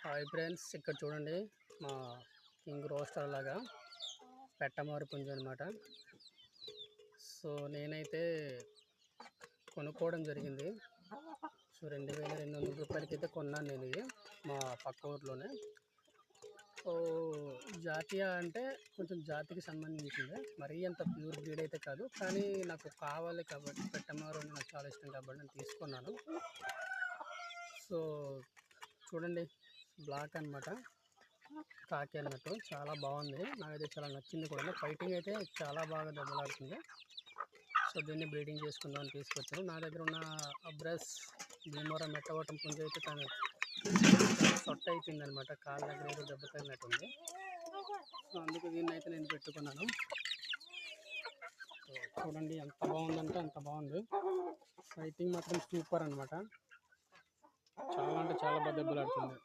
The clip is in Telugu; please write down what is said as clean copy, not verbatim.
హాయ్ ఫ్రెండ్స్, ఇక్కడ చూడండి మా కింగ్ రోస్టర్ లాగా పెట్టమారు పుంజు అనమాట. సో నేనైతే కొనుక్కోవడం జరిగింది. సో 2200 రూపాయలకి అయితే కొన్నాను నేను. ఇది మా పక్క ఊర్లోనే. సో జాతీయ అంటే కొంచెం జాతికి సంబంధించింది, మరీ అంత ప్యూర్ బ్రీడ్ అయితే కాదు, కానీ నాకు కావాలి కాబట్టి పెట్టమారు అంటే నాకు చాలా ఇష్టం కాబట్టి నేను తీసుకున్నాను. సో చూడండి, బ్లాక్ అనమాట, కాకి అన్నట్టు చాలా బాగుంది. నాకైతే చాలా నచ్చింది కూడా. ఫైటింగ్ అయితే చాలా బాగా దెబ్బలాడుతుంది. సో దీన్ని బ్రీడింగ్ చేసుకుందాం అని తీసుకొచ్చాను. నా దగ్గర ఉన్న అబ్రస్ భీమవరం మెట్టవటం పుంజు అయితే తను సొట్ట అయిపోయింది అనమాట. కాళ్ళ దగ్గర ఏదో దెబ్బ తగినట్టుంది. సో అందుకు దీన్ని అయితే నేను పెట్టుకున్నాను. సో చూడండి ఎంత బాగుందంటే అంత బాగుంది. ఫైటింగ్ మాత్రం సూపర్ అనమాట. చాలా అంటే చాలా బాగా దెబ్బలాడుతుంది.